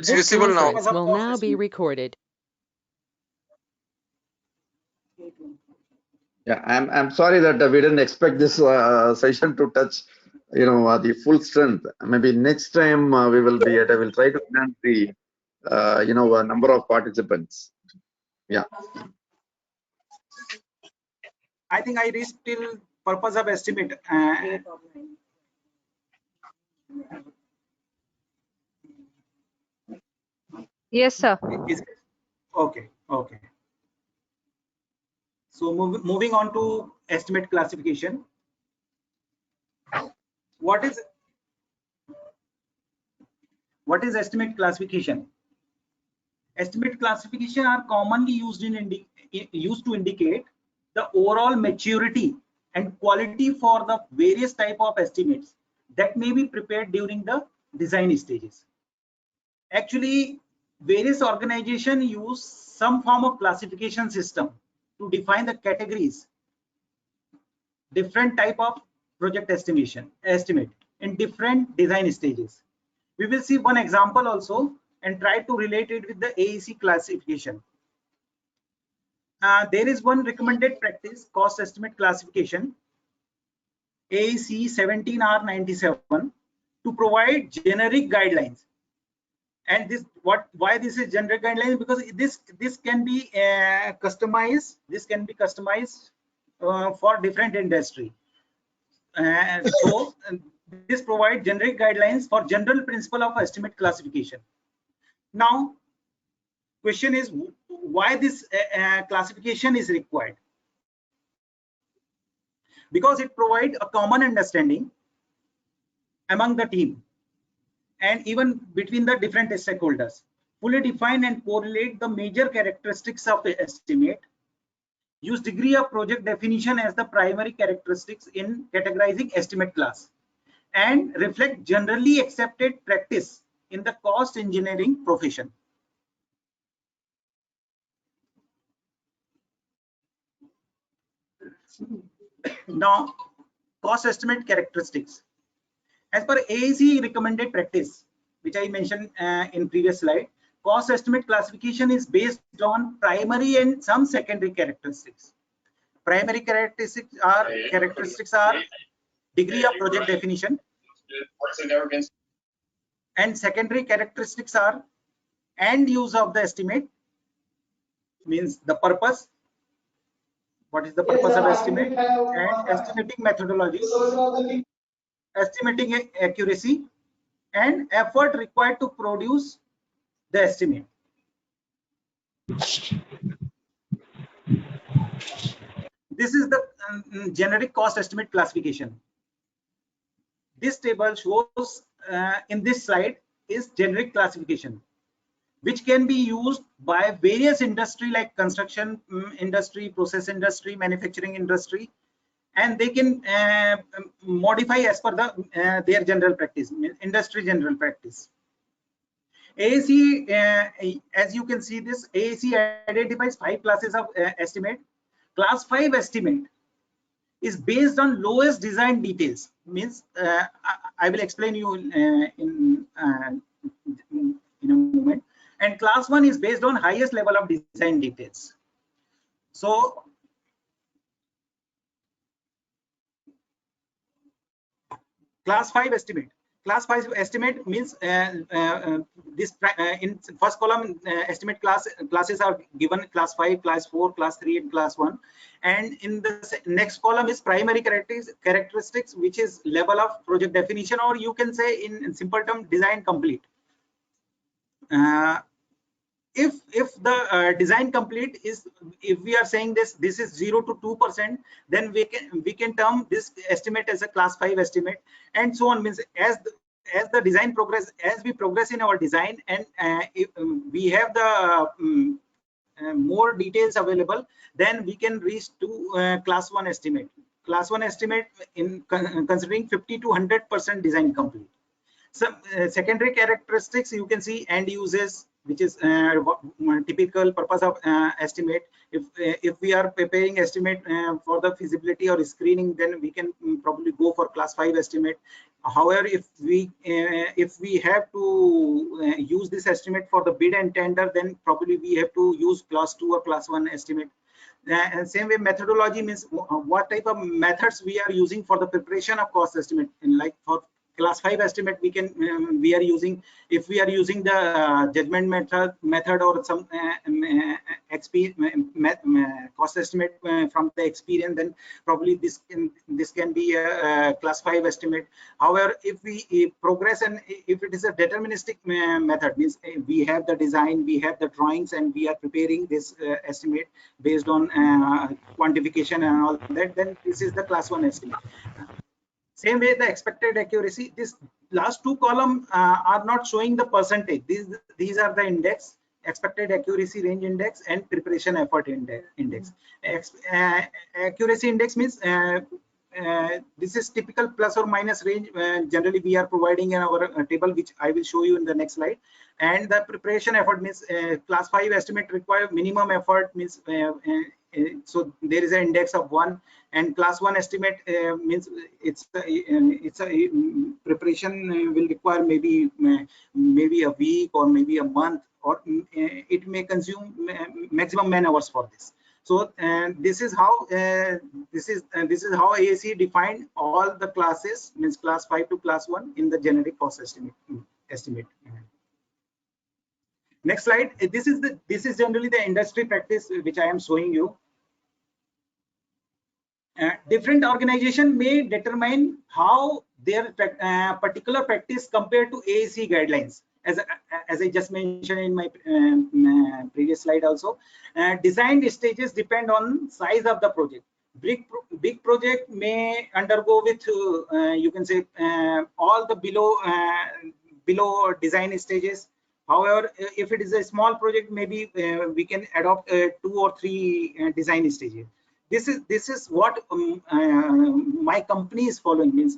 It's visible now. Conference will now be recorded. Yeah, I'm sorry that we didn't expect this session to touch, the full strength. Maybe next time we will be at. I will try to enhance the, number of participants. Yeah. I think I reached till purpose of estimate. Yes, sir. Okay. So moving on to estimate classification. What is estimate classification? Estimate classification are commonly used to indicate the overall maturity and quality for the various type of estimates that may be prepared during the design stages. Actually, various organizations use some form of classification system to define the categories, different type of project estimate in different design stages. We will see one example also and try to relate it with the AEC classification. There is one recommended practice, cost estimate classification, AEC 17R97, to provide generic guidelines. And why this is generic guidelines? Because this can be customized. This can be customized for different industry. So this provides generic guidelines for general principle of estimate classification. Now, question is why this classification is required? Because it provides a common understanding among the team and even between the different stakeholders, fully define and correlate the major characteristics of the estimate, use degree of project definition as the primary characteristics in categorizing estimate class, and reflect generally accepted practice in the cost engineering profession. Now, cost estimate characteristics. As per AEC recommended practice, which I mentioned in previous slide, cost estimate classification is based on primary and some secondary characteristics. Primary characteristics are degree of project definition, and secondary characteristics are end use of the estimate, means the purpose, what is the purpose of estimate, and estimating methodology, estimating accuracy, and effort required to produce the estimate. This is the generic cost estimate classification. This table shows in this slide is generic classification, which can be used by various industry like construction industry, process industry, manufacturing industry, and they can modify as per the their general practice, industry general practice. AEC, as you can see this, AEC identifies 5 classes of estimate. Class 5 estimate is based on lowest design details, means I will explain you in a moment. And class 1 is based on highest level of design details. So class 5 estimate. Class 5 estimate means this in first column estimate classes are given: class 5, class 4, class 3, and class 1. And in the next column is primary characteristics, which is level of project definition, or you can say in simple term, design complete. If the design complete is, if we are saying this is 0 to 2%, then we can term this estimate as a class 5 estimate, and so on. Means as the design progress, as we progress in our design, and if we have the more details available, then we can reach to class 1 estimate. Class 1 estimate in considering 50 to 100% design complete. Some secondary characteristics, you can see end uses, which is typical purpose of estimate. If we are preparing estimate for the feasibility or screening, then we can probably go for class 5 estimate. However, if we have to use this estimate for the bid and tender, then probably we have to use class 2 or class 1 estimate. And same way, methodology means what type of methods we are using for the preparation of cost estimate. And like for class 5 estimate, we can we are using, if we are using the judgment method or some cost estimate from the experience, then probably this can be a class 5 estimate. However, if we progress and if it is a deterministic method, means we have the design, we have the drawings, and we are preparing this estimate based on quantification and all that, then this is the class 1 estimate. Same way, the expected accuracy, this last two columns are not showing the percentage. These are the index, expected accuracy range index and preparation effort index. Accuracy index means this is typical plus or minus range. Generally, we are providing in our table, which I will show you in the next slide. And the preparation effort means class 5 estimate require minimum effort, means so there is an index of 1, and class 1 estimate means it's a preparation will require maybe a week or maybe a month, or it may consume maximum man hours for this. So this is how AAC defined all the classes, means class 5 to class 1 in the generic cost estimate. Next slide. This is generally the industry practice which I am showing you. Different organization may determine how their particular practice compared to AAC guidelines. As I just mentioned in my previous slide also, design stages depend on size of the project. Big project may undergo with you can say all the below design stages. However, if it is a small project, maybe we can adopt 2 or 3 design stages. This is what my company is following. Means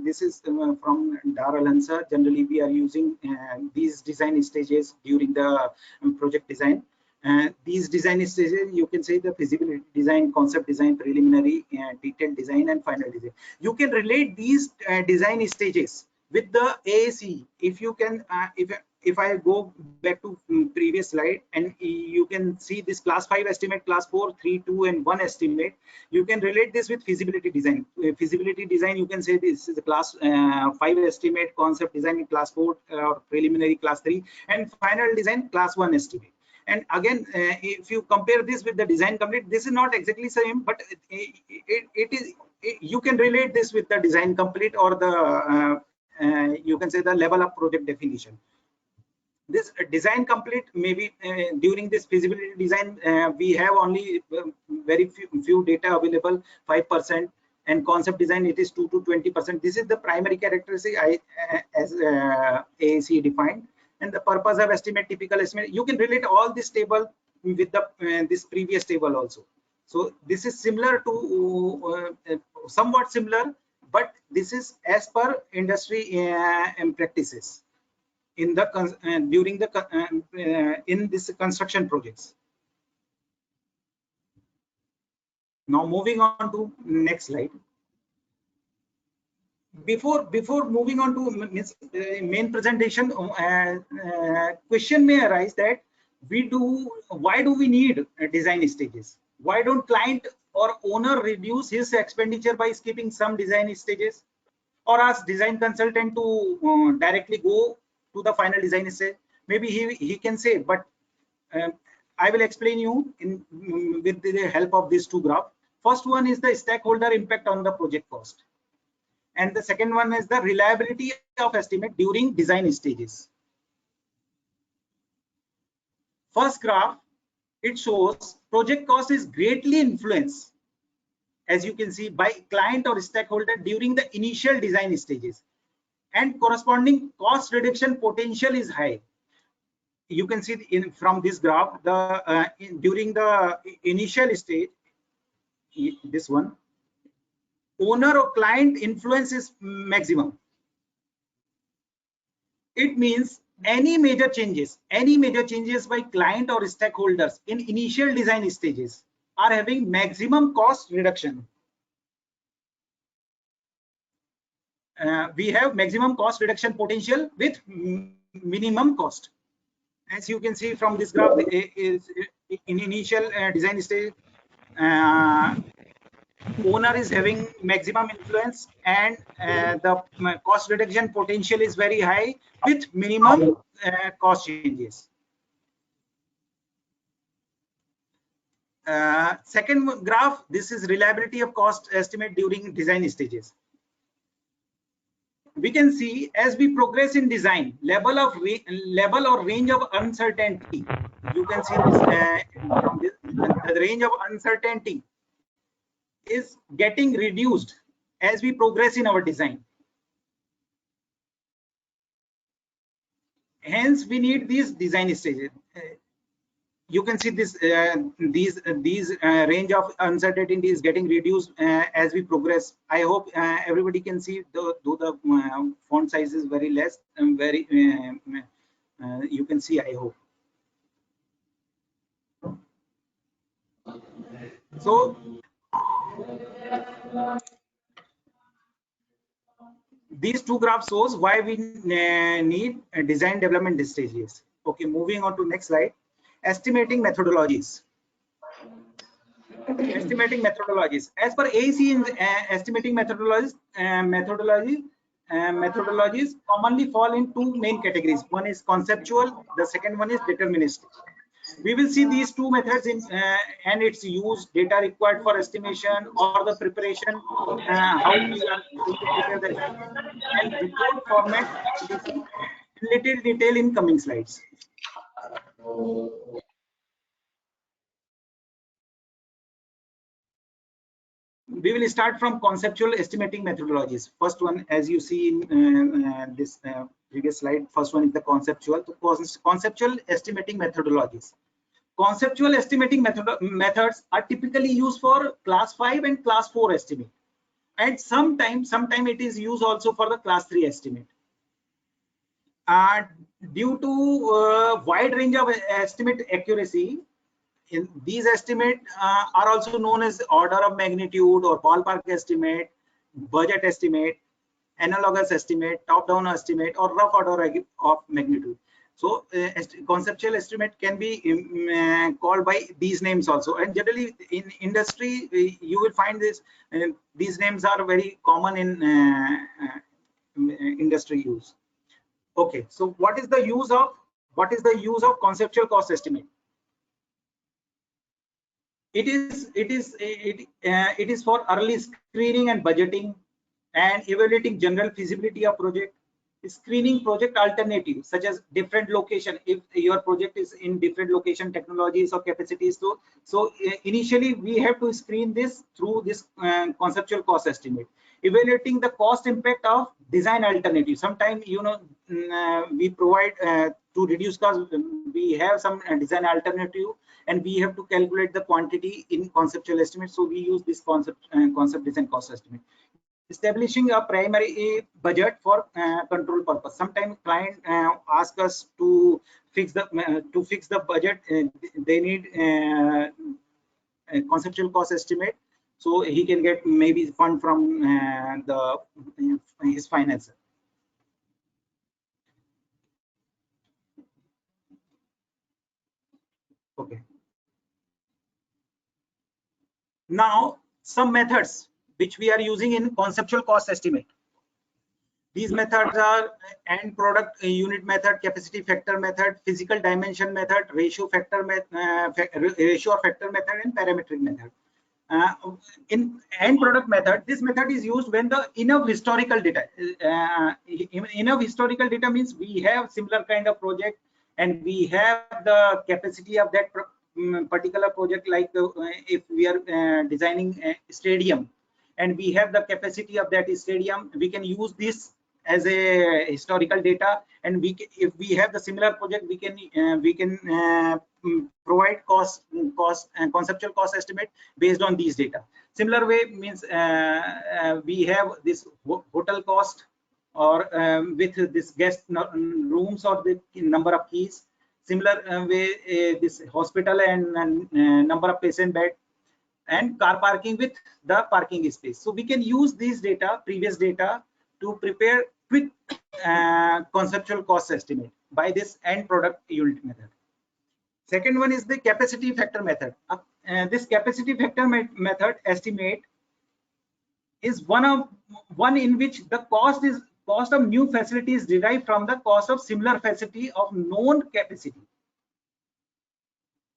this is from Dar Al-Ansar. Generally, we are using these design stages during the project design. These design stages, you can say the feasibility design, concept design, preliminary, detailed design, and final design. You can relate these design stages with the AAC. If you can, if I go back to previous slide, and you can see this class 5 estimate, class 4, 3, 2, and 1 estimate, you can relate this with feasibility design. Feasibility design, you can say this is a class 5 estimate, concept design class 4, or preliminary class 3, and final design class 1 estimate. And again, if you compare this with the design complete, this is not exactly same, but you can relate this with the design complete or the you can say the level of project definition. This design complete, maybe during this feasibility design, we have only very few data available, 5%, and concept design it is 2 to 20%. This is the primary characteristic as AAC defined. And the purpose of estimate, typical estimate, you can relate all this table with the this previous table also. So this is similar to somewhat similar, but this is as per industry and practices in the during the in this construction projects. Now moving on to next slide. Before moving on to main presentation, question may arise that why do we need design stages? Why don't client or owner reduce his expenditure by skipping some design stages, or ask design consultant to directly go to the final design stage? Maybe he can say, but I will explain you with the help of these two graphs. First one is the stakeholder impact on the project cost, and the second one is the reliability of estimate during design stages. First graph, it shows project cost is greatly influenced, as you can see, by client or stakeholder during the initial design stages, and corresponding cost reduction potential is high. You can see from this graph, the during the initial stage, this one, owner or client influence is maximum. It means any major changes by client or stakeholders in initial design stages are having maximum cost reduction. We have maximum cost reduction potential with minimum cost. As you can see from this graph, is in initial design stage, owner is having maximum influence, and the cost reduction potential is very high with minimum cost changes. Second graph, this is reliability of cost estimate during design stages. We can see as we progress in design, level or range of uncertainty. You can see this, the range of uncertainty is getting reduced as we progress in our design. Hence, we need these design stages. You can see this these range of uncertainty is getting reduced as we progress. I hope everybody can see, though the font size is very less and very you can see, I hope. So these two graphs shows why we need design development stages. Okay, moving on to next slide. Estimating methodologies. Estimating methodologies. As per AEC, estimating methodologies commonly fall in two main categories. One is conceptual, the second one is deterministic. We will see these two methods in and its use, data required for estimation or the preparation, how we are going to prepare the and report format in little detail in coming slides. We will start from conceptual estimating methodologies. First one, as you see in this previous slide, first one is the conceptual. Conceptual estimating methodologies. Conceptual estimating methods are typically used for class 5 and class 4 estimate, and sometime it is used also for the class 3 estimate. Due to wide range of estimate accuracy, in these estimates are also known as order of magnitude or ballpark estimate, budget estimate, analogous estimate, top-down estimate, or rough order of magnitude. So conceptual estimate can be called by these names also, and generally in industry you will find this these names are very common in industry use. Okay, so what is the use of conceptual cost estimate? It is for early screening and budgeting, and evaluating general feasibility of project, screening project alternatives such as different location, if your project is in different location, technologies or capacities. So initially we have to screen this through this conceptual cost estimate. Evaluating the cost impact of design alternatives. Sometimes, you know, we provide to reduce cost, we have some design alternative, and we have to calculate the quantity in conceptual estimate. So we use this concept design cost estimate. Establishing a primary budget for control purpose. Sometimes client ask us to fix the budget. They need a conceptual cost estimate, so he can get maybe fund from his financer. Okay. Now some methods which we are using in conceptual cost estimate. These methods are end product unit method, capacity factor method, physical dimension method, ratio or factor method, and parametric method. In end product method, this method is used when the enough historical data. Enough historical data means we have similar kind of project and we have the capacity of that particular project. Like if we are designing a stadium and we have the capacity of that stadium, we can use this as a historical data, and if we have the similar project, we can provide cost and conceptual cost estimate based on these data. Similar way means we have this hotel cost, or with this guest rooms or the number of keys. Similar way, this hospital and number of patient bed, and car parking with the parking space. So we can use these data, previous data, to prepare quick conceptual cost estimate by this end product unit method. Second one is the capacity factor method. This capacity factor method estimate is one in which the cost of new facility is derived from the cost of similar facility of known capacity.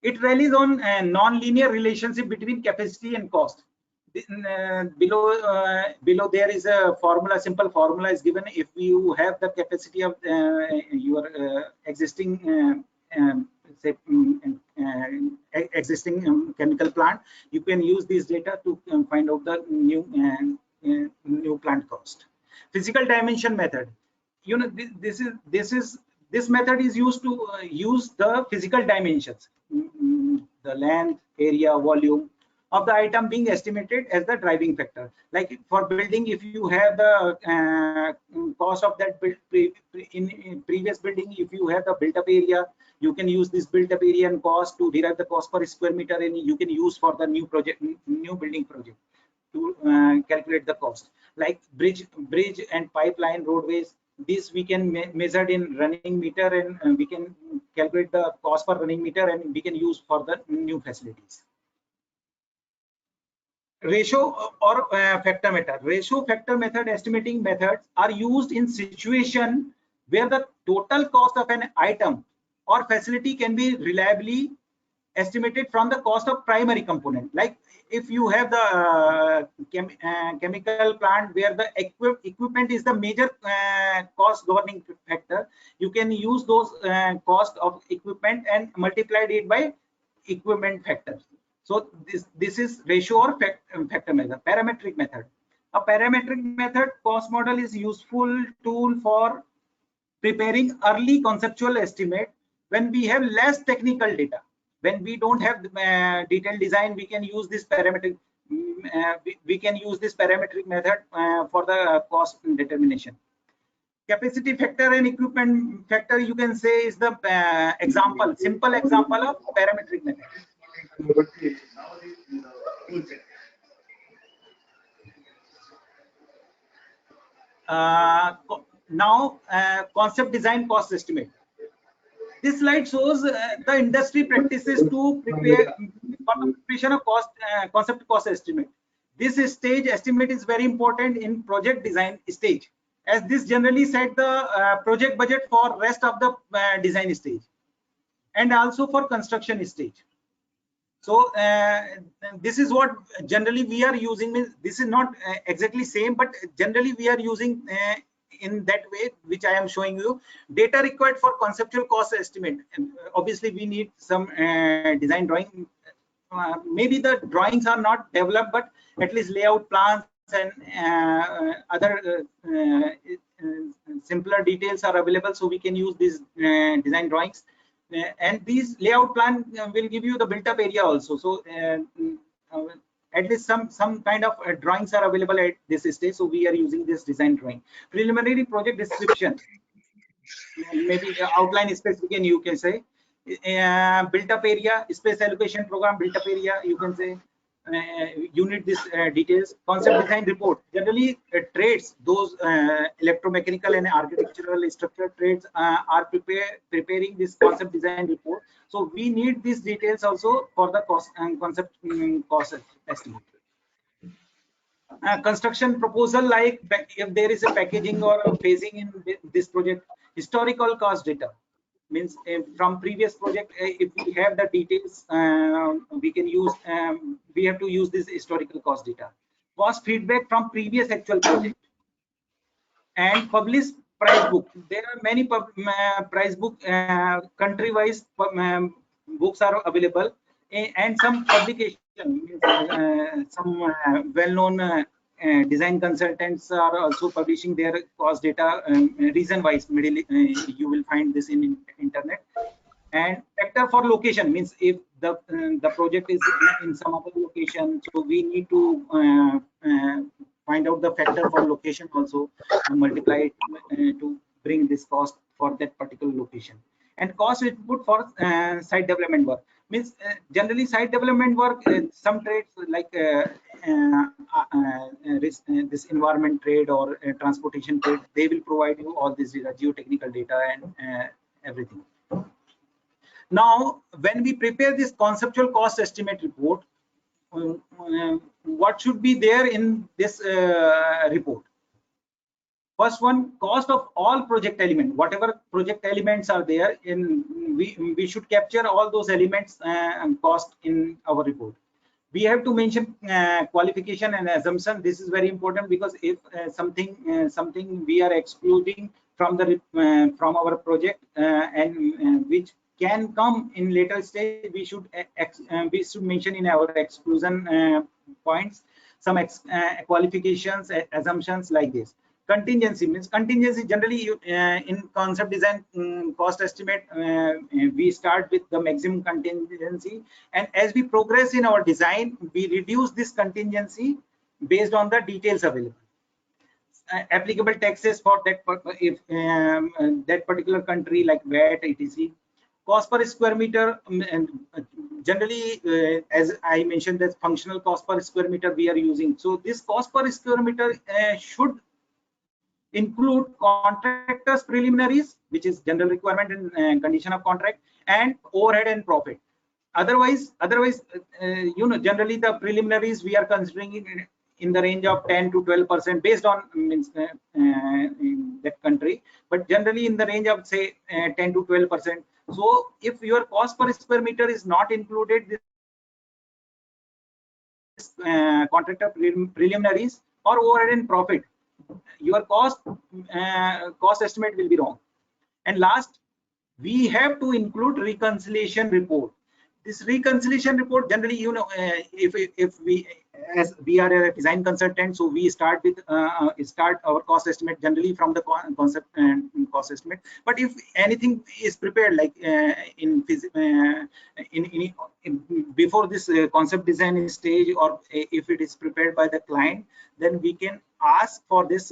It relies on a non-linear relationship between capacity and cost. Below there is a formula, simple formula is given. If you have the capacity of your existing say existing chemical plant, you can use this data to find out the new plant cost. Physical dimension method. You know, this method is used to use the physical dimensions, the length, area, volume of the item being estimated as the driving factor. Like for building, if you have the cost of that in previous building, if you have the built-up area, you can use this built-up area and cost to derive the cost per square meter, and you can use for the new building project to calculate the cost. Like bridge and pipeline, roadways, this we can measure in running meter, and we can calculate the cost per running meter, and we can use for the new facilities. Ratio or factor method. Ratio factor method estimating methods are used in situation where the total cost of an item or facility can be reliably estimated from the cost of primary component. Like if you have the chemical plant where the equipment is the major cost governing factor, you can use those cost of equipment and multiply it by equipment factor. So this is ratio or factor method. Parametric method. A parametric method cost model is useful tool for preparing early conceptual estimate when we have less technical data. When we don't have detailed design, we can use this parametric. We can use this parametric method for the cost determination. Capacity factor and equipment factor, you can say, is the example, simple example of parametric method. Now, concept design cost estimate. This slide shows the industry practices to prepare for the preparation of concept cost estimate. This stage estimate is very important in project design stage, as this generally set the project budget for rest of the design stage and also for construction stage. So this is what generally we are using. This is not exactly same, but generally we are using in that way, which I am showing you. Data required for conceptual cost estimate. And obviously we need some design drawing. Maybe the drawings are not developed, but at least layout plans and other simpler details are available, so we can use these design drawings. And these layout plan will give you the built-up area also. So at least some kind of drawings are available at this stage, so we are using this design drawing. Preliminary project description, maybe outline specification, you can say. Built-up area, space allocation program, built-up area, you can say. You need this details. Concept design report. Generally trades, those electromechanical and architectural structural trades are preparing this concept design report. So we need these details also for the cost and concept cost estimate. Construction proposal, like if there is a packaging or a phasing in this project. Historical cost data means from previous project, if we have the details, we can use, we have to use this historical cost data. Cost feedback from previous actual project, and publish price book. There are many price book, country wise books are available, and some publication, some well-known design consultants are also publishing their cost data region wise. You will find this in internet. And factor for location means if the project is in some other location, so we need to find out the factor for location also, and multiply it to bring this cost for that particular location. And cost input for site development work means generally site development work, some trades like this environment trade or transportation trade, they will provide you all this data, geotechnical data and everything. Now, when we prepare this conceptual cost estimate report, what should be there in this report? First one, cost of all project element, whatever project elements are there in, we should capture all those elements and cost in our report. We have to mention qualification and assumption. This is very important because if something we are excluding from the from our project and which can come in later stage, we should mention in our exclusion points some qualifications, assumptions like this. Contingency means contingency generally in concept design cost estimate we start with the maximum contingency, and as we progress in our design we reduce this contingency based on the details available. Applicable taxes for that if that particular country like VAT, etc. Cost per square meter, and generally as I mentioned, that functional cost per square meter we are using. So this cost per square meter should include contractors preliminaries, which is general requirement and condition of contract, and overhead and profit. Otherwise you know, generally the preliminaries we are considering in the range of 10 to 12% based on means in that country, but generally in the range of say 10 to 12%. So if your cost per square meter is not included, this contractor preliminaries or overhead and profit, your cost estimate will be wrong. And last, we have to include reconciliation report. This reconciliation report generally, you know, if we, as we are a design consultant, so we start with start our cost estimate generally from the concept and cost estimate. But if anything is prepared like before this concept design stage, or if it is prepared by the client, then we can ask for this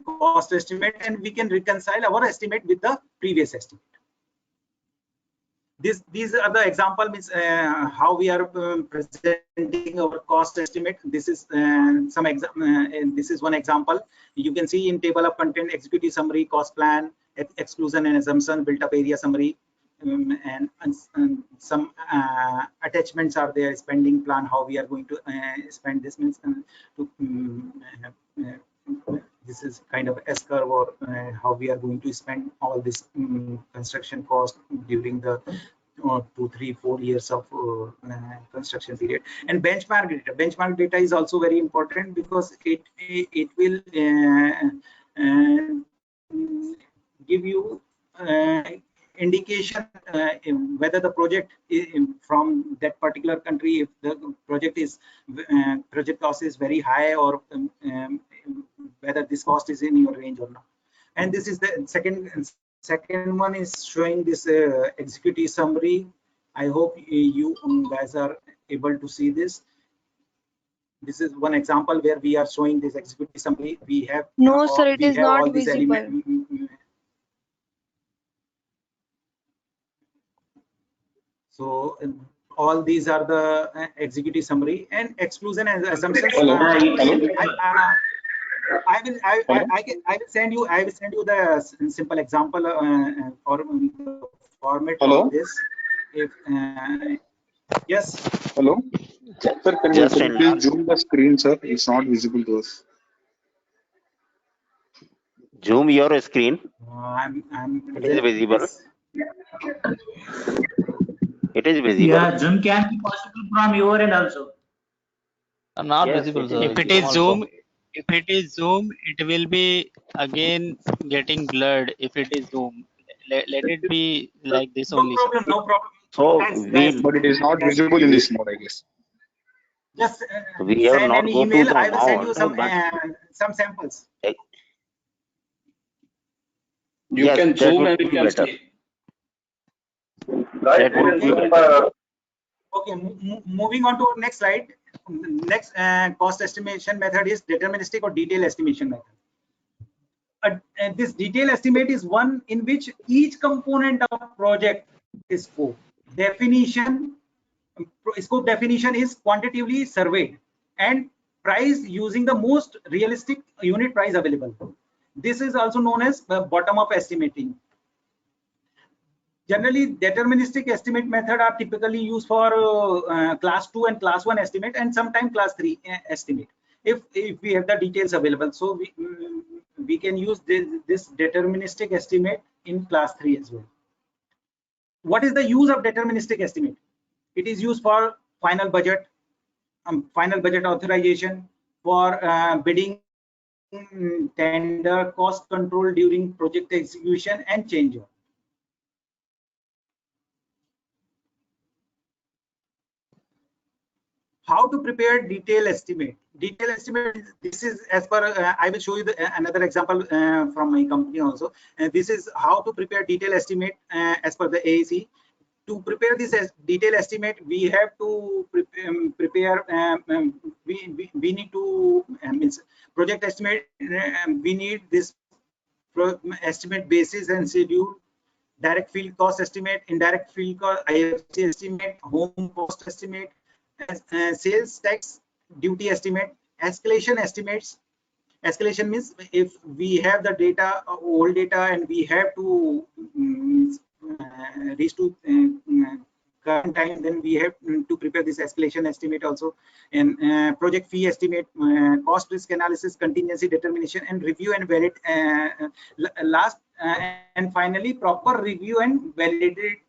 cost estimate, and we can reconcile our estimate with the previous estimate. These are the example means how we are presenting our cost estimate. This is this is one example. You can see in table of content, executive summary, cost plan, exclusion and assumption, built up area summary, and some attachments are there, spending plan, how we are going to spend this means this is kind of S-curve, or how we are going to spend all this construction cost during the 2, 3, 4 years of construction period. And benchmark data is also very important because it will give you indication whether the project from that particular country, if the project cost is very high, or whether this cost is in your range or not. And this is the second one is showing this executive summary. I hope you guys are able to see this. This is one example where we are showing this executive summary. We have sir, it is not visible. So all these are the executive summary and exclusion and assumptions. I will send you the simple example or format of this. If yes. Hello. Sir, can you please zoom the screen, sir? It's not visible to us. Zoom your screen. It is visible. It is visible. Yeah, zoom can be possible from your end also. Not visible, sir. If it is zoom, it will be again getting blurred. If it is zoom, let it be like this only. No problem. So but it is not visible in this mode, I guess. Just we have send not an go to email. the I will send you mount, some samples. You can zoom and you can see. That would be better. Okay, moving on to our next slide. next cost estimation method is deterministic or detailed estimation method. This detailed estimate is one in which each component of project is scope definition is quantitatively surveyed and priced using the most realistic unit price available. This is also known as bottom-up estimating. Generally, deterministic estimate method are typically used for class 2 and class 1 estimate, and sometimes class 3 estimate if we have the details available. So we can use this deterministic estimate in class 3 as well. What is the use of deterministic estimate? It is used for final budget authorization, for bidding, tender, cost control during project execution, and change order. How to prepare detailed estimate? Detailed estimate, this is as per, I will show you another example from my company also. This is how to prepare detailed estimate as per the AAC. To prepare this detailed estimate, we have to prepare, we need to, means project estimate, we need this estimate basis and schedule, direct field cost estimate, indirect field cost, IFC estimate, home cost estimate, sales tax duty estimate, escalation estimates. Escalation means if we have the data, old data, and we have to reach to current time, then we have to prepare this escalation estimate also. And project fee estimate, cost risk analysis, contingency determination, and review and valid. Last and finally, proper review and validate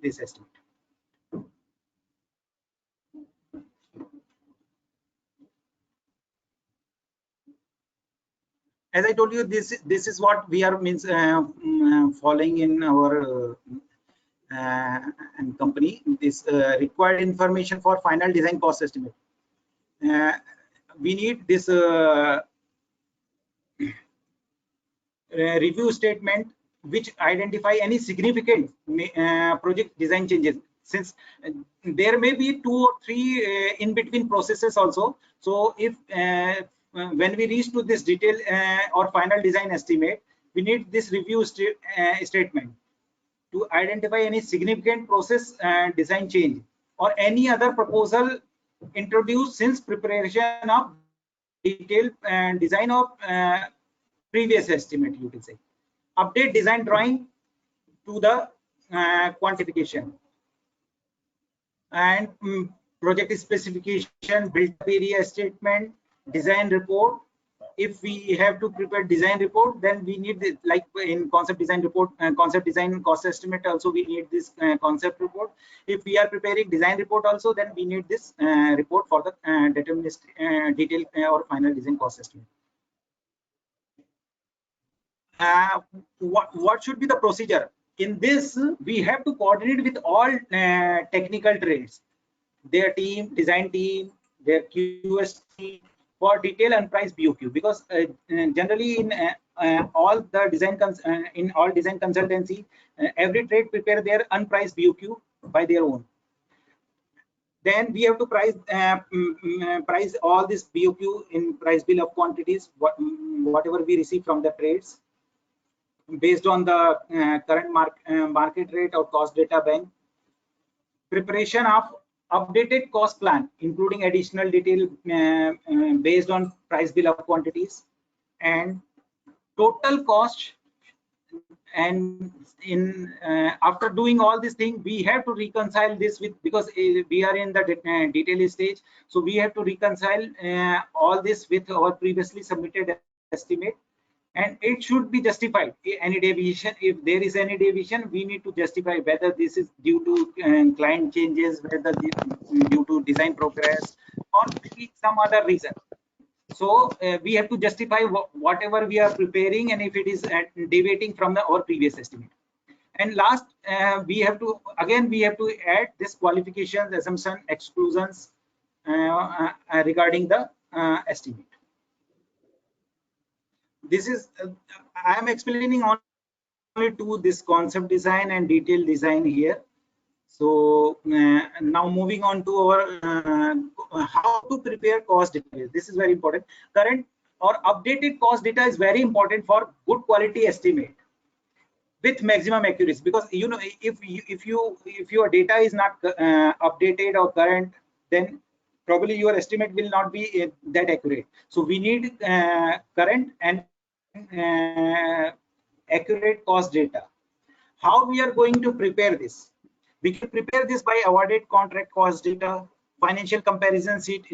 this estimate. As I told you, this is what we are following in our company. This required information for final design cost estimate. We need this review statement which identify any significant project design changes, since there may be 2 or 3 in between processes also. So if when we reach to this detail or final design estimate, we need this review statement to identify any significant process design change or any other proposal introduced since preparation of detailed design of previous estimate, you can say. Update design drawing to the quantification, and project specification, built area statement, design report. If we have to prepare design report, then we need this, like in concept design report and concept design cost estimate also, we need this concept report. If we are preparing design report also, then we need this report for the deterministic detail or final design cost estimate. What should be the procedure? In this, we have to coordinate with all technical trades, their team, design team, their QS team, for detail and price BOQ, because generally in all the design consultancy, every trade prepare their unpriced BOQ by their own. Then we have to price all this BOQ in price bill of quantities, whatever we receive from the trades, based on the current market rate or cost data bank. Preparation of updated cost plan, including additional detail based on price bill of quantities, and total cost. And in after doing all these things, we have to reconcile this with, because we are in the detail stage, so we have to reconcile all this with our previously submitted estimate, and it should be justified. Any deviation, if there is any deviation, we need to justify whether this is due to client changes, whether due to design progress, or maybe some other reason. So we have to justify whatever we are preparing, and if it is deviating from our previous estimate. And last, we have to add this qualifications, assumption, exclusions regarding the estimate. This is I am explaining only to this concept design and detailed design here. So now moving on to our how to prepare cost data. This is very important. Current or updated cost data is very important for good quality estimate with maximum accuracy, because you know, if your data is not updated or current, then probably your estimate will not be that accurate. So we need current and accurate cost data. How we are going to prepare this? We can prepare this by awarded contract cost data, financial comparison sheet,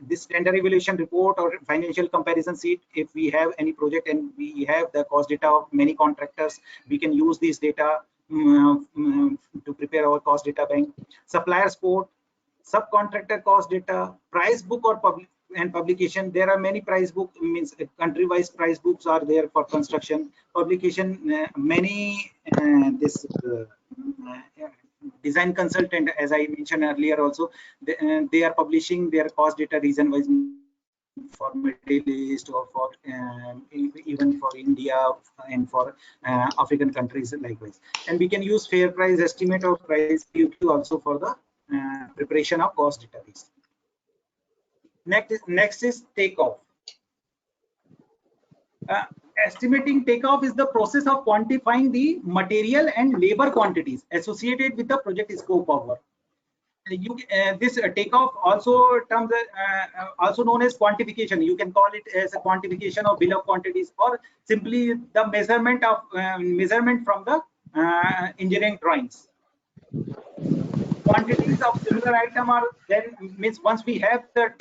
this tender evaluation report or financial comparison sheet. If we have any project and we have the cost data of many contractors, we can use this data to prepare our cost data bank. Supplier support, subcontractor cost data, price book or publication. There are many price book, means country-wise price books are there for construction. Publication, many design consultant, as I mentioned earlier also, they are publishing their cost data region-wise for Middle East or for even for India and for African countries likewise. And we can use fair price estimate or price POQ also for the preparation of cost database. Next is takeoff. Estimating takeoff is the process of quantifying the material and labor quantities associated with the project scope of work. This takeoff also terms also known as quantification. You can call it as a quantification of bill of quantities, or simply the measurement of measurement from the engineering drawings. Quantities of similar item are then, means once we have the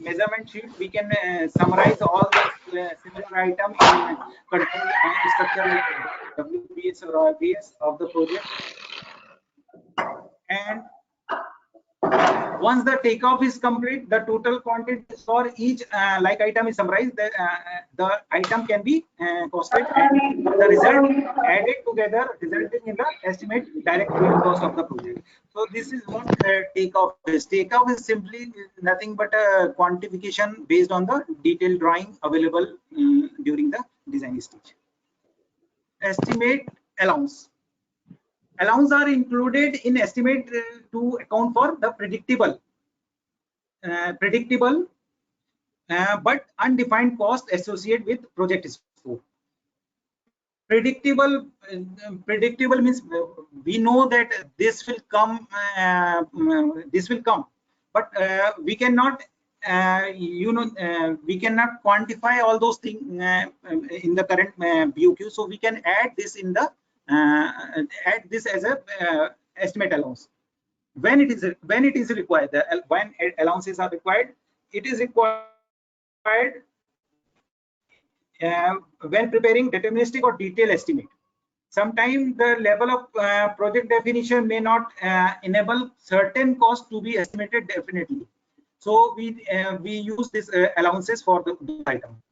measurement sheet, we can summarize all those similar item in control structure like WBS or RBS of the project. And once the takeoff is complete, the total quantity for each like item is summarized. The item can be costed and the result added together, resulting in the estimate direct real cost of the project. So this is what takeoff is. Takeoff is simply nothing but a quantification based on the detailed drawing available during the design stage. Estimate allowance. Allowance are included in estimate to account for the predictable but undefined cost associated with project scope. Predictable means we know that this will come, but we cannot we cannot quantify all those things in the current BOQ. So we can add this in the add this as a estimate allowance when it is required. When allowances are required, it is required when preparing deterministic or detailed estimate. Sometimes the level of project definition may not enable certain costs to be estimated definitely. So we use this allowances for the item.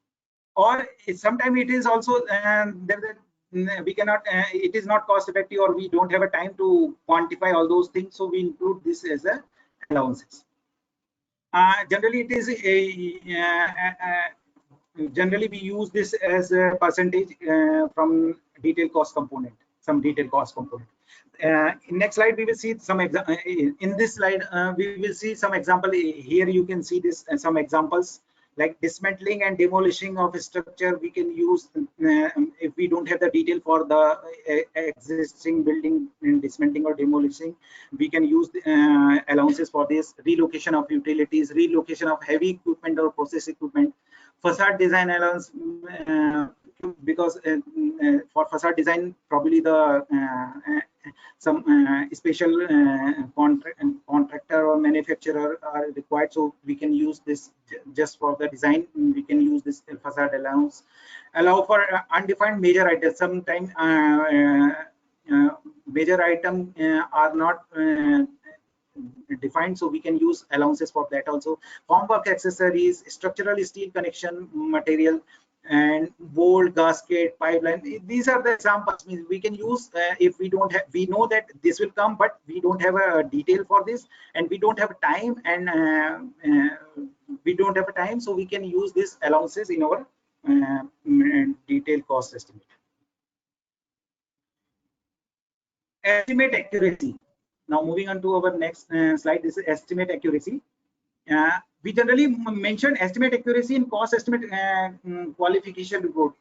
Or sometimes it is also we cannot it is not cost effective, or we don't have a time to quantify all those things, so we include this as a allowances. Generally it is generally we use this as a percentage from detailed cost component, some detailed cost component. In next slide we will see some example. In this slide we will see some example. Here you can see this some examples like dismantling and demolishing of a structure. We can use if we don't have the detail for the existing building in dismantling or demolishing, we can use allowances for this. Relocation of utilities, relocation of heavy equipment or process equipment. Facade design allowance, because for facade design probably the some special contractor or manufacturer are required, so we can use this just for the design. We can use this facade allowance. Allow for undefined major items. Sometimes major items are not defined, so we can use allowances for that also. Formwork accessories, structural steel connection material, and bolt, gasket, pipeline. These are the examples. We can use if we don't have, we know that this will come, but we don't have a detail for this, and we don't have time, and we don't have a time, so we can use these allowances in our detailed cost estimate. Estimate accuracy. Now moving on to our next slide, this is estimate accuracy. We generally mention estimate accuracy in cost estimate qualification report.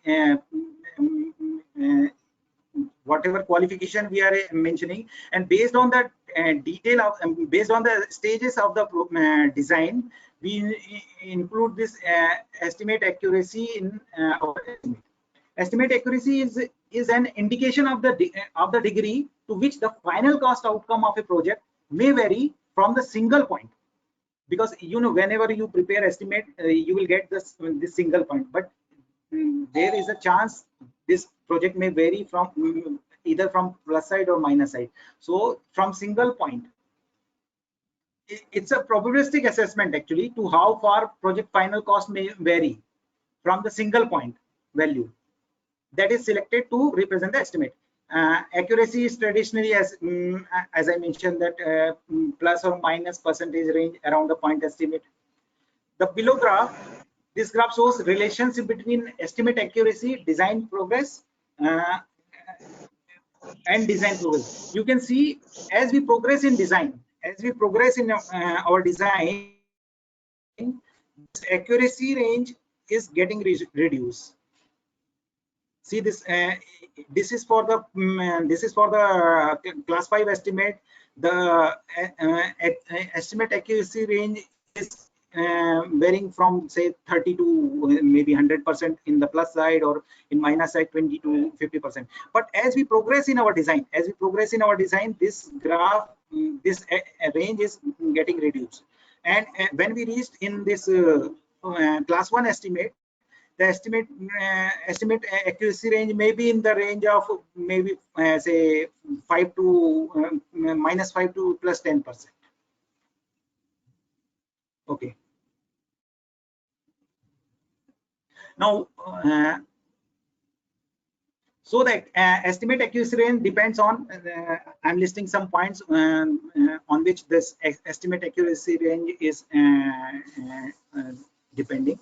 Whatever qualification we are mentioning, and based on that detail of based on the stages of the design, we include this estimate accuracy in our estimate. Estimate accuracy is an indication of the degree to which the final cost outcome of a project may vary from the single point, because whenever you prepare estimate, you will get this single point, but there is a chance this project may vary from either from plus side or minus side. So from single point, it's a probabilistic assessment actually to how far project final cost may vary from the single point value that is selected to represent the estimate. Accuracy is traditionally, as I mentioned, that plus or minus percentage range around the point estimate. The below graph, this graph shows relationship between estimate accuracy, design progress, and design progress. You can see as we progress in design, as we progress in our design, accuracy range is getting reduced. See this. This is for the class 5 estimate. The estimate accuracy range is varying from say 30 to maybe 100% in the plus side, or in minus side 20 to 50%. But as we progress in our design, this graph, this range is getting reduced. And when we reached in this class 1 estimate, the estimate accuracy range may be in the range of maybe say 5 to minus 5 to plus 10%. Okay. Now, so the estimate accuracy range depends on, I'm listing some points on which this estimate accuracy range is depending.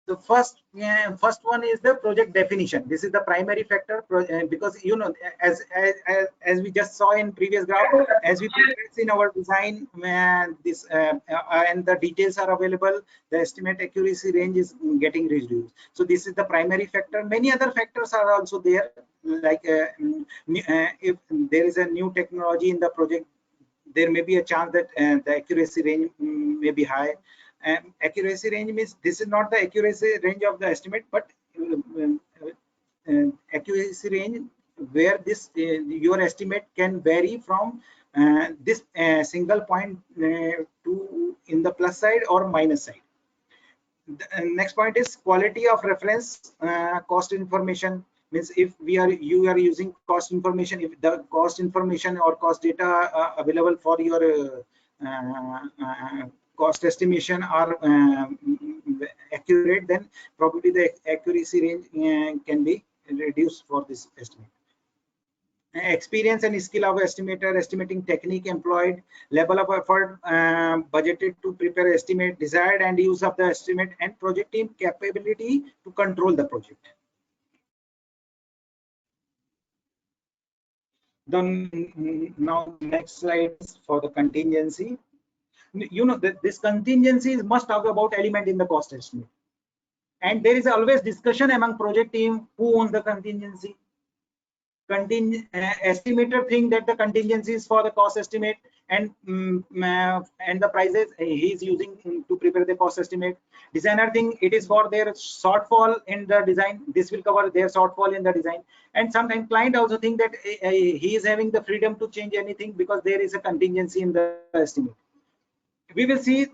The first one is the project definition. This is the primary factor, because as we just saw in previous graph, as we progress in our design, and the details are available, the estimate accuracy range is getting reduced. So this is the primary factor. Many other factors are also there, like if there is a new technology in the project, there may be a chance that the accuracy range may be high. Accuracy range means this is not the accuracy range of the estimate, but accuracy range where this your estimate can vary from this single point to in the plus side or minus side. The next point is quality of reference cost information. Means if you are using cost information, if the cost information or cost data available for your cost estimation are accurate, then probably the accuracy range can be reduced for this estimate. Experience and skill of estimator, estimating technique employed, level of effort budgeted to prepare estimate, desired and use of the estimate, and project team capability to control the project. Then now next slide is for the contingency. That this contingency must talk about element in the cost estimate, and there is always discussion among project team who owns the contingency. Estimator think that the contingency is for the cost estimate, and the prices he is using to prepare the cost estimate. Designer think it is for their shortfall in the design, this will cover their shortfall in the design. And sometimes client also think that he is having the freedom to change anything because there is a contingency in the estimate. We will see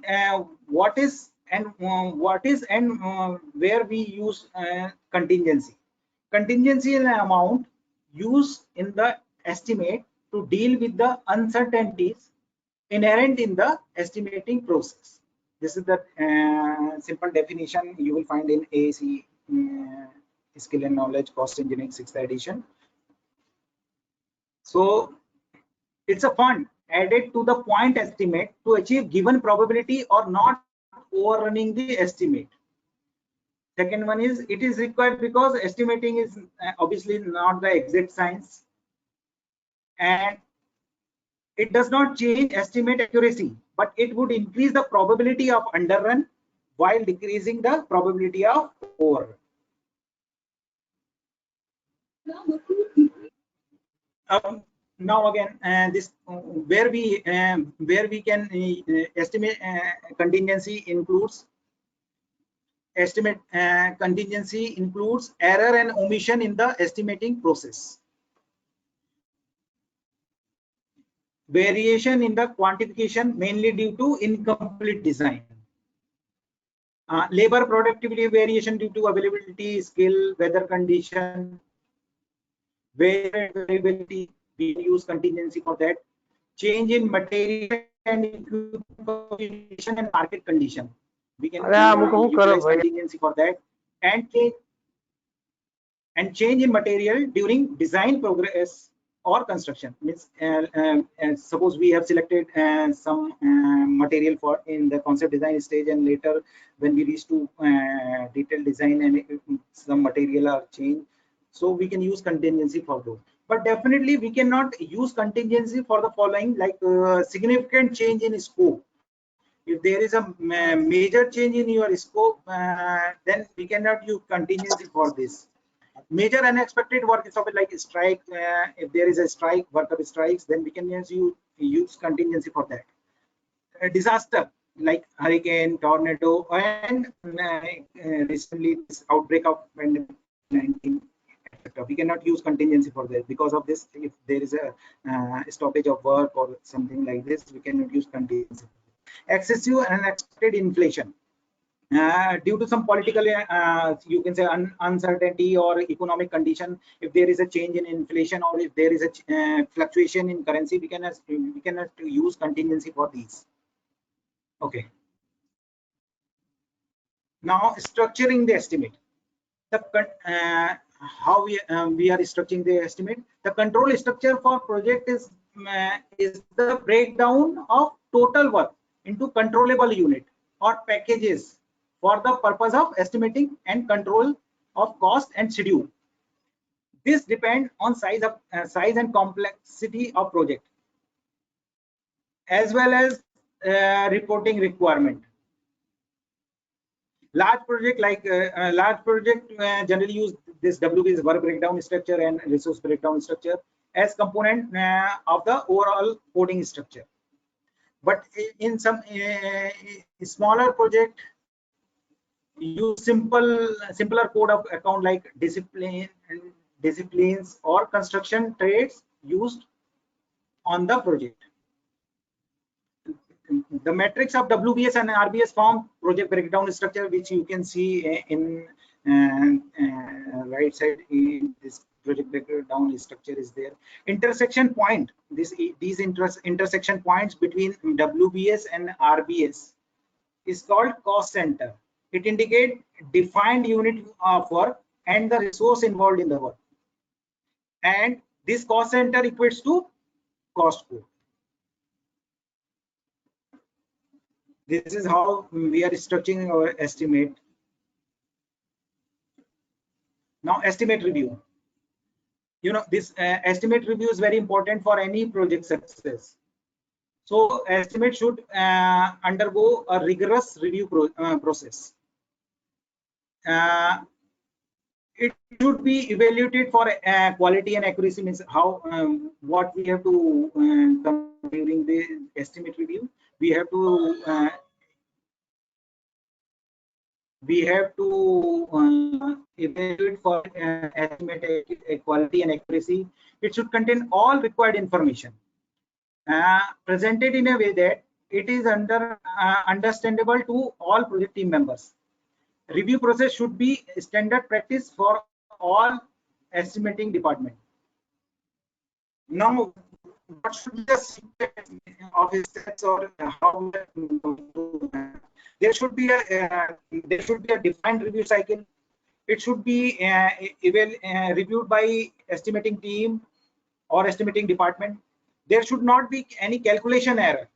what is and where we use contingency. Contingency is an amount used in the estimate to deal with the uncertainties inherent in the estimating process. This is the simple definition you will find in AAC Skill and Knowledge Cost Engineering 6th edition. So it's a fund added to the point estimate to achieve given probability or not overrunning the estimate. Second one is it is required because estimating is obviously not the exact science, and It does not change estimate accuracy, but it would increase the probability of underrun while decreasing the probability of overrun. Now again, this where we can estimate contingency includes error and omission in the estimating process, variation in the quantification mainly due to incomplete design, labor productivity variation due to availability, skill, weather condition, variability, we use contingency for that, change in material and equipment and market condition, we can utilize contingency for that, and change in material during design progress or construction. Means suppose we have selected some material for in the concept design stage, and later when we reach to detailed design and some material are changed, so we can use contingency for those. But definitely we cannot use contingency for the following, like significant change in scope. If there is a major change in your scope, then we cannot use contingency for this. Major unexpected work stoppage like strike, if there is a strike, worker strikes, then we can use contingency for that. A disaster like hurricane, tornado, and recently this outbreak of COVID-19, etc. We cannot use contingency for that. Because of this, if there is a stoppage of work or something like this, we cannot use contingency. Excessive and unexpected inflation. Due to some political, you can say uncertainty or economic condition, if there is a change in inflation or if there is a fluctuation in currency, we cannot use contingency for these. Okay. Now structuring the estimate. How we are structuring the estimate. The control structure for project is the breakdown of total work into controllable unit or packages for the purpose of estimating and control of cost and schedule. This depends on size and complexity of project, as well as reporting requirement. Large project generally use this WBS, work breakdown structure and resource breakdown structure, as component of the overall coding structure. But in some smaller project, use simpler code of account like disciplines or construction trades used on the project. The metrics of WBS and RBS form project breakdown structure, which you can see in right side. This project breakdown structure is there. Intersection point. These intersection points between WBS and RBS is called cost center. It indicates defined unit of work and the resource involved in the work. And this cost center equates to cost code. This is how we are structuring our estimate. Now, estimate review. This estimate review is very important for any project success. So, estimate should undergo a rigorous review process. It should be evaluated for quality and accuracy. Means how what we have to during the estimate review. We have to evaluate for estimate quality and accuracy. It should contain all required information, presented in a way that it is understandable to all project team members. Review process should be standard practice for all estimating department. Now, what should be the secret of steps, or how there should be a defined review cycle. It should be reviewed by estimating team or estimating department. There should not be any calculation error.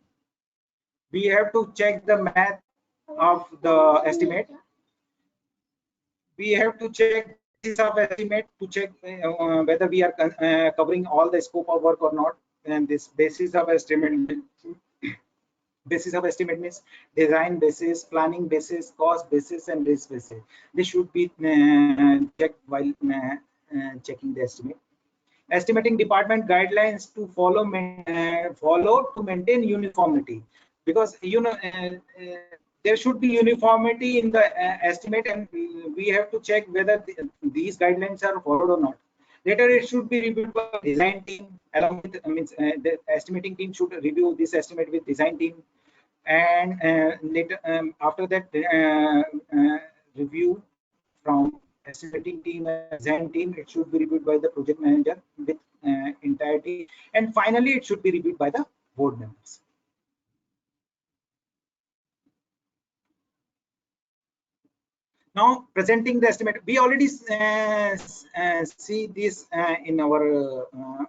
We have to check the math of the estimate. We have to check this of estimate to check whether we are covering all the scope of work or not. and this basis of estimate. Basis of estimate means design basis, planning basis, cost basis, and risk basis. This should be checked while checking the estimate. Estimating department guidelines to follow to maintain uniformity, because there should be uniformity in the estimate, and we have to check whether these guidelines are followed or not. Later, it should be reviewed by design team along with the estimating team should review this estimate with design team, and later after that review from estimating team and design team, it should be reviewed by the project manager with entirety, and finally it should be reviewed by the board members. Now presenting the estimate, we already see this in our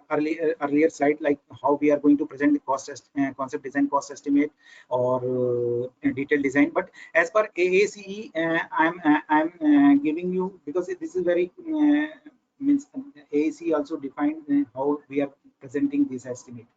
earlier slide, like how we are going to present the concept design cost estimate or detailed design. But as per AACE, I'm giving you, because this is very means AACE also defined how we are presenting this estimate.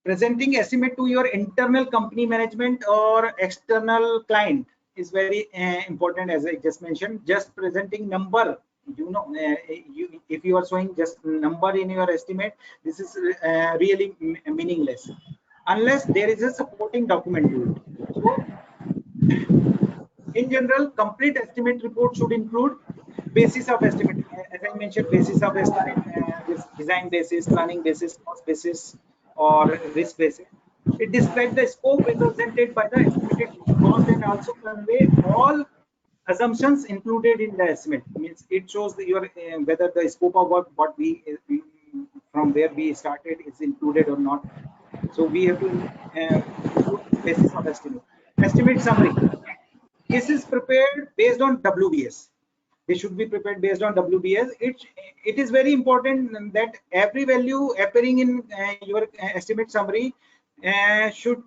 Presenting estimate to your internal company management or external client is very important, as I just mentioned. Just presenting number, if you are showing just number in your estimate, this is really meaningless unless there is a supporting document to it. So in general, complete estimate report should include basis of estimate, as I mentioned, basis of estimate, design basis, planning basis, cost basis, or risk basis. It describes the scope represented by the estimated cost and also convey all assumptions included in the estimate. Means it shows your whether the scope of work, what we from where we started, is included or not. So we have to include basis of estimate. Estimate summary. This is prepared based on WBS. They should be prepared based on WBS. It is very important that every value appearing in your estimate summary should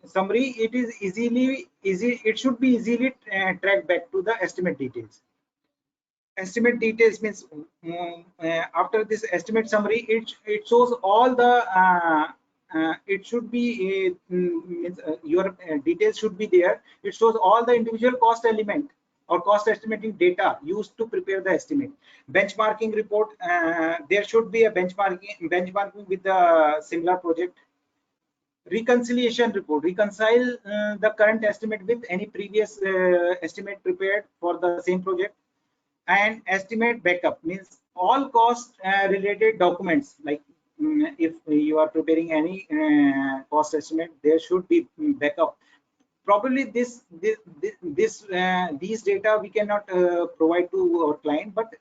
summary. It is easy. It should be easily tracked back to the estimate details. Estimate details means after this estimate summary, it shows all the. It should be your details should be there. It shows all the individual cost element or cost estimating data used to prepare the estimate. Benchmarking report, there should be a benchmarking with the similar project. Reconciliation report, reconcile the current estimate with any previous estimate prepared for the same project. And estimate backup means all cost related documents, like if you are preparing any cost estimate, there should be backup. Probably these data we cannot provide to our client, but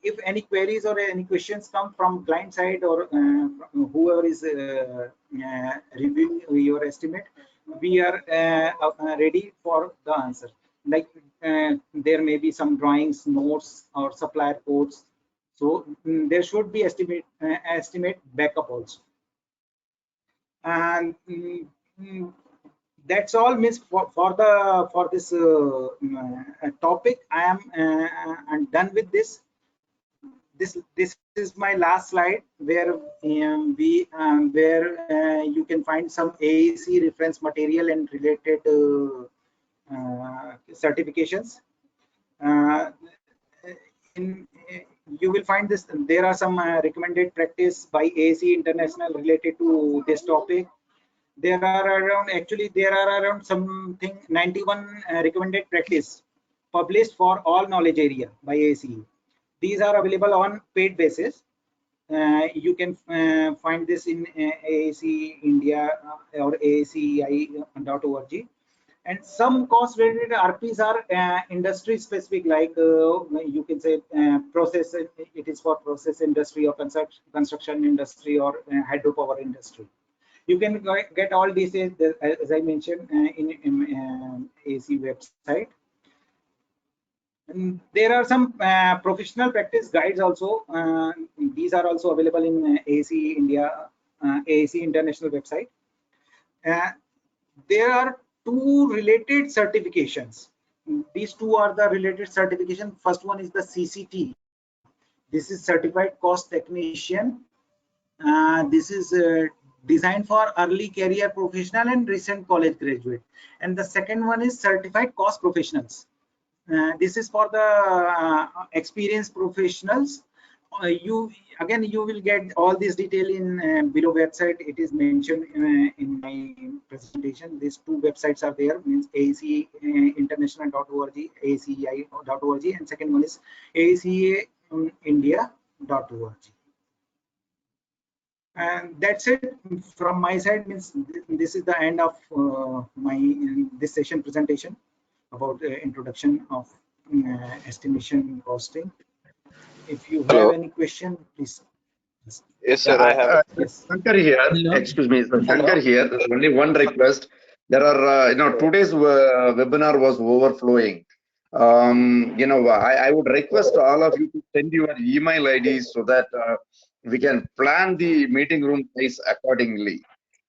if any queries or any questions come from client side or whoever is reviewing your estimate, we are ready for the answer. Like there may be some drawings, notes, or supplier codes. So there should be estimate backup also. And that's all, means for this topic. I'm done with this. This is my last slide, where you can find some AAC reference material and related certifications. You will find this. There are some recommended practice by AAC International related to this topic. There are around something 91 recommended practice published for all knowledge area by AAC. These are available on paid basis. You can find this in AAC India or AACI.org. And some cost related RPs are industry specific, like you can say process. It is for process industry or construction industry or hydropower industry. You can get all these, as I mentioned, in AAC website. And there are some professional practice guides also. These are also available in AAC India, AAC International website. There are 2 related certifications. These 2 are the related certification. First one is the CCT. This is Certified Cost Technician. This is designed for early career professional and recent college graduate. And the second one is certified cost professionals. This is for the experienced professionals. You will get all this detail in below website. It is mentioned in my presentation. These two websites are there, means AACA international.org, AACI.org, and second one is AACAindia.org. And that's it from my side. Means this is the end of my this session presentation about introduction of estimation costing. If you have any question, please. Yes, sir. I have. Yes. Shankar here. Hello. Excuse me, Shankar here. There's only one request. There are, today's webinar was overflowing. I would request all of you to send your email IDs so that we can plan the meeting room size accordingly.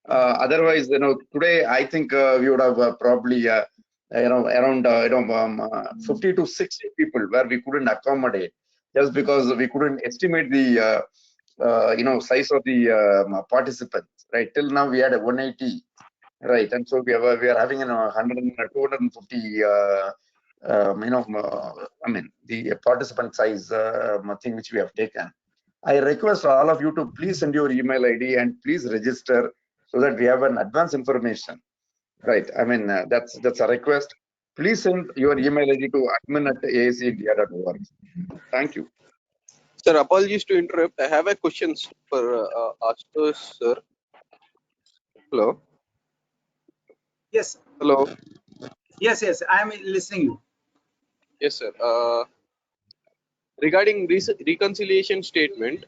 Otherwise, today I think we would have probably, around 50 to 60 people where we couldn't accommodate just because we couldn't estimate the size of the participants. Right till now we had a 180, right, and so we are having 250. The participant size thing which we have taken. I request all of you to please send your email ID and please register so that we have an advance information. Right. That's a request. Please send your email ID to admin@aacindia.org. Thank you. Sir, apologies to interrupt. I have a question for Ashutosh, sir. Hello. Yes. Hello. Yes. I am listening you. Yes, sir. Regarding reconciliation statement,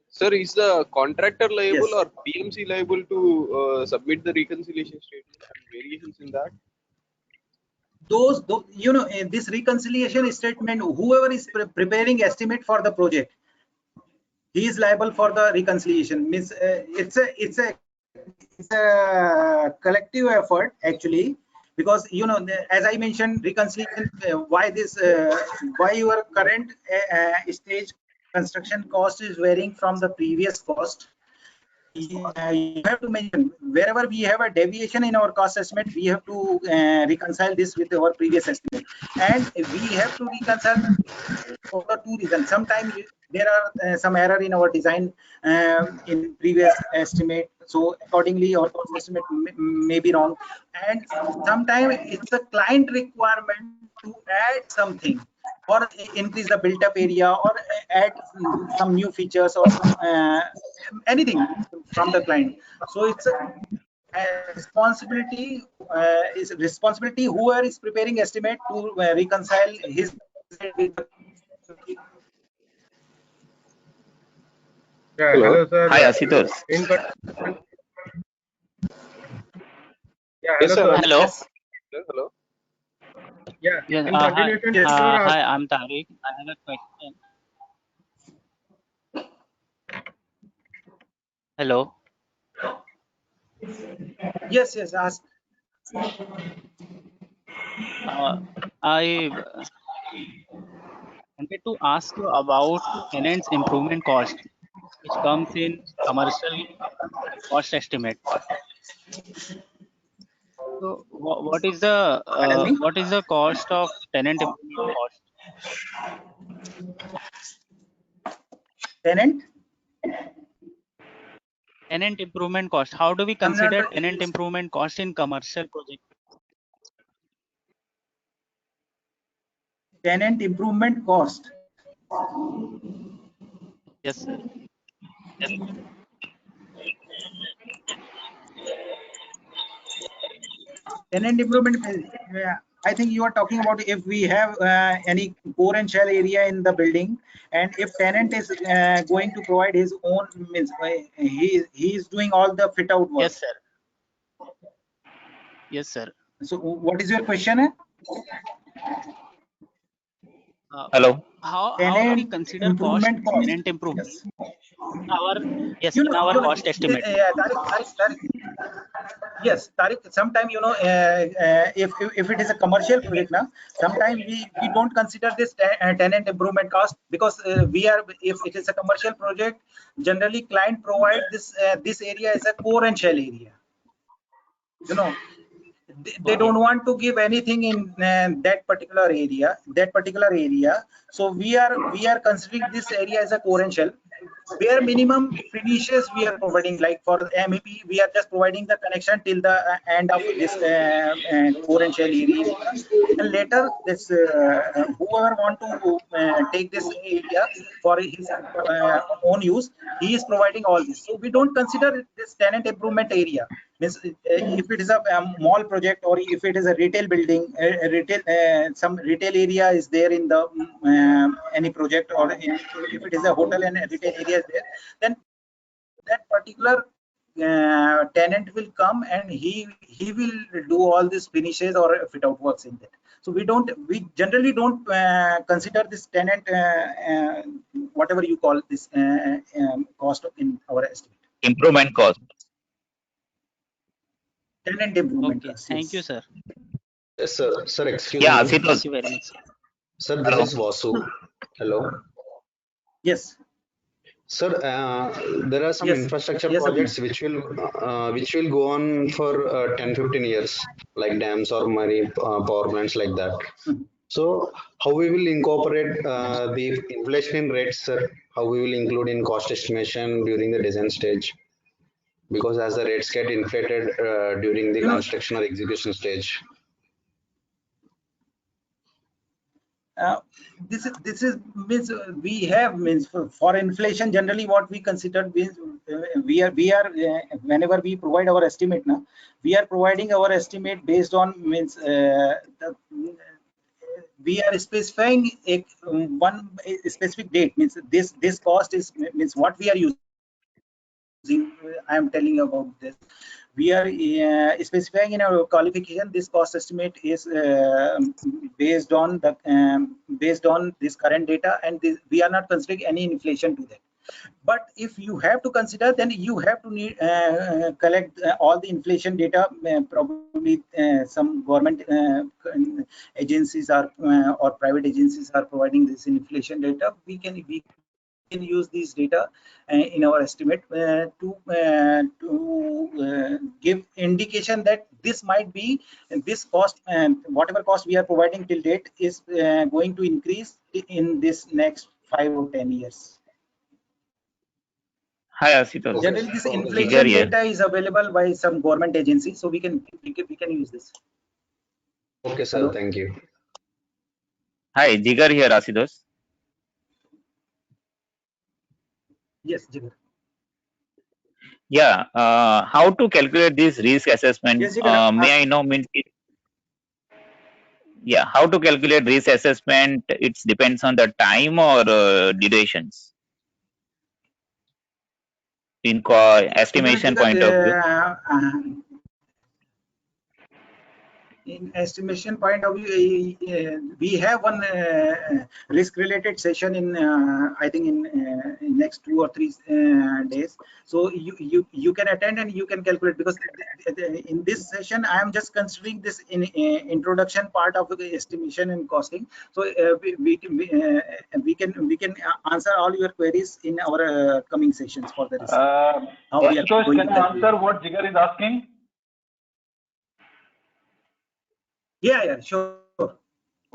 sir, is the contractor liable or PMC liable to submit the reconciliation statement? Variations in that? Those this reconciliation statement, whoever is preparing estimate for the project, he is liable for the reconciliation. Means it's a collective effort actually, because as I mentioned, reconciliation, why your current stage construction cost is varying from the previous cost. You have to mention wherever we have a deviation in our cost estimate, we have to reconcile this with our previous estimate, and we have to reconcile for the two reasons. Sometimes there are some error in our design in previous estimate, so accordingly our cost estimate may be wrong, and sometimes it's a client requirement to add something or increase the built-up area or add some new features or anything from the client. So it's a responsibility whoever is preparing estimate to reconcile his with the. Hello, sir. Hi, Ashutosh. Yes, sir. Hello. Sir, hello. Yes. Hi, I'm Tariq. I have a question. Hello. Yes, ask. I wanted to ask you about tenant's improvement cost, which comes in commercial cost estimate. So, what is the cost of tenant improvement cost? Tenant Improvement cost. How do we consider tenant improvement cost in commercial project? Tenant improvement cost. Yes, sir. Tenant improvement, I think you are talking about if we have any core and shell area in the building, and if tenant is going to provide his own, means he is doing all the fit out work. Yes, sir. Yes, sir. So what is your question? Hello. How do we consider cost tenant improvement? Yes. In our cost estimate. Yes, Tariq, sometimes, if it is a commercial project now, sometimes we don't consider this tenant improvement cost, because if it is a commercial project, generally client provide this area as a core and shell area. They don't want to give anything in that particular area. So we are considering this area as a core and shell. Bare minimum finishes we are providing, like for MEP, we are just providing the connection till the end of this core and shell area. And later, this whoever want to take this area for his own use, he is providing all this. So we don't consider this tenant improvement area. Means if it is a mall project, or if it is a retail building, some retail area is there in the any project, or if it is a hotel and a retail area is there, then that particular tenant will come and he will do all these finishes or fit out works in that. So we generally don't consider this tenant whatever you call this cost in our estimate. Improvement cost. Tenant improvement Okay, cost, thank you, yes. sir. Yes, sir. Sir, excuse Yeah, me. Thank Ashutosh. you very much. Sir, Hello. this is Vasu. Hello. Yes. Sir, there are some Yes. infrastructure Yes, projects which will go on for 10-15 years, like dams or marine power plants like that. So, how we will incorporate the inflation in rates, sir? How we will include in cost estimation during the design stage? Because as the rates get inflated during the construction or execution stage. This is means we have means for inflation, generally what we consider means we are whenever we provide our estimate now, we are providing our estimate based on means we are specifying one specific date, means this cost is means what we are using. I am telling you about this. We are specifying in our qualification this cost estimate is based on this current data, and we are not considering any inflation to that. But if you have to consider, then you have to collect all the inflation data. Probably some government agencies are or private agencies are providing this inflation data. We can use these data in our estimate to give indication that this might be this cost, and whatever cost we are providing till date is going to increase in this next 5 or 10 years. Hi, Ashutosh. Generally, this Jigar inflation here. data is available by some government agency, so we can use this. Okay, sir. Hello? Thank you. Hi, Jigar here, Ashutosh. Yes, Jigar. Yeah, how to calculate this risk assessment? Yes, Jigar. May I know, means yeah, how to calculate risk assessment? It depends on the time or durations in estimation point of view. In estimation point of view, we have one risk related session in I think in next 2 or 3 days. So you can attend and you can calculate, because in this session I am just considering this in introduction part of the estimation and costing. So we can answer all your queries in our coming sessions for the risk. Ashutosh, can I answer what Jigar is asking? Yeah, sure.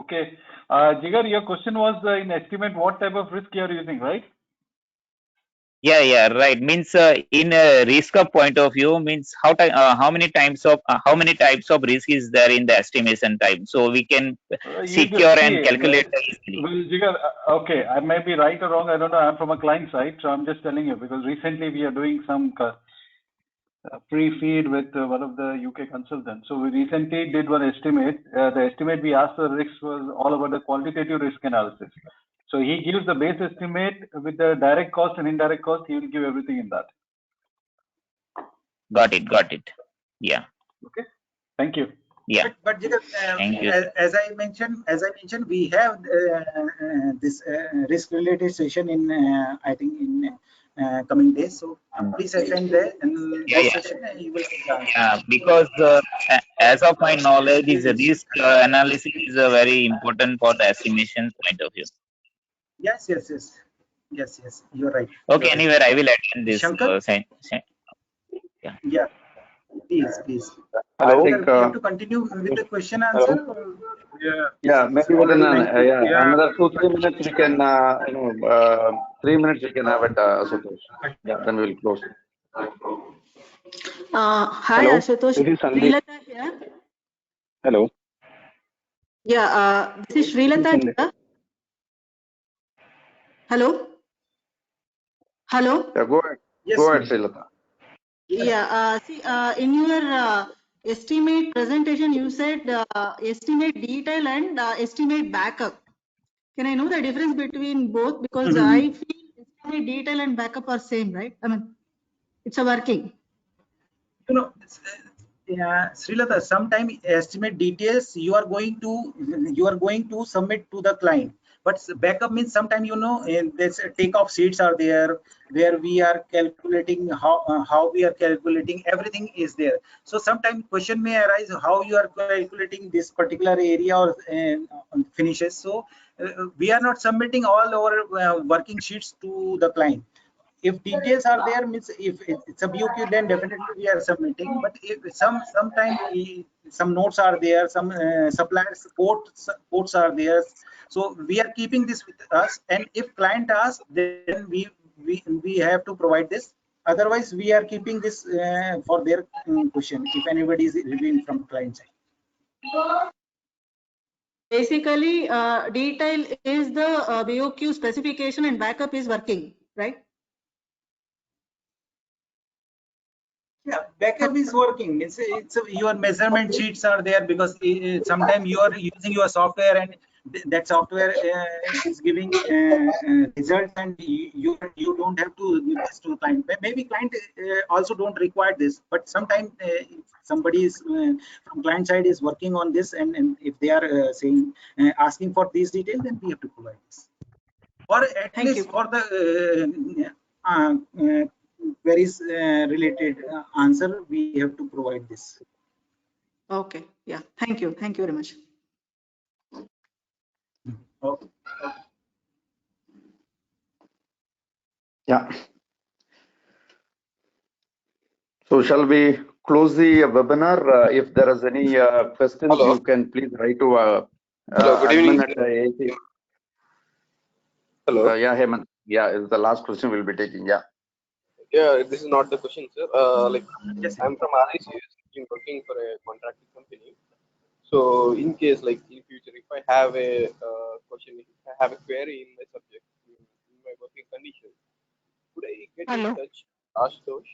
Okay. Jigar, your question was in estimate what type of risk you are using, right? Yeah, right. Means in a risk of point of view, means how many types of risk is there in the estimation time, so we can secure and calculate easily. Well, Jigar, okay, I may be right or wrong. I don't know. I'm from a client side, so I'm just telling you, because recently we are doing some pre-feed with one of the UK consultants. So we recently did one estimate. The estimate we asked the risk was all about the quantitative risk analysis. So he gives the base estimate with the direct cost and indirect cost. He will give everything in that. Got it. Yeah. Okay. Thank you. Yeah. But Thank you. as I mentioned, we have this risk related session in I think in coming days. So please attend there and Yeah, this yeah. session and you will get the answer. Yeah, because as of my knowledge, is risk analysis is a very important for the estimation point of view. Yes, yes, yes, yes, yes. You're right. Okay, You're right. anyway, I will attend this. Shankar? Yeah. Yeah, please, please. I Sir, think we have to continue with the question answer. Or, yeah, maybe within another 2-3 minutes we can 3 minutes we can have it, Ashutosh. Yeah, then we'll close. Hi, Hello, Ashutosh. this is Sandeep. Srilata here. Hello. Yeah, this is Srilata here. Hello? Hello? Yeah, go ahead. yes, Go ahead, Srilata. Yeah, see, in your estimate presentation, you said estimate detail and estimate backup. Can I know the difference between both? Because I feel estimate detail and backup are same, right? I mean, it's a working. You know, yeah, Srilata, sometime estimate details you are going to submit to the client, but backup means sometime there's takeoff sheets are there where we are calculating how we are calculating, everything is there. So sometime question may arise how you are calculating this particular area or finishes. So we are not submitting all our working sheets to the client. If details are there, means if it's a BOQ, then definitely we are submitting. But if sometime some notes are there, some suppliers ports are there, so we are keeping this with us. And if client asks, then we have to provide this. Otherwise, we are keeping this for their question if anybody is reviewing from client side. Basically, detail is the BOQ specification and backup is working, right? Yeah, backup is working. It's your measurement sheets are there because sometimes you are using your software and that software is giving results, and you don't have to give this to client. Maybe client also don't require this, but sometimes somebody is from client side is working on this, and if they are saying asking for these details, then we have to provide this, or at least for the queries related answer, we have to provide this. Okay, yeah, thank you very much. Okay. Yeah. So shall we close the webinar? If there is any questions, Hello. you can please write to Hello, good evening. admin at AAC. Hello. Yeah, Hemant. Yeah, is the last question we'll be taking. Yeah. Yeah, this is not the question, sir. Yes, I'm from RICS, been working for a contracting company. So in case, like in future, if I have a question, if I have a query in my subject, in my working condition, could I get in touch, Ashutosh?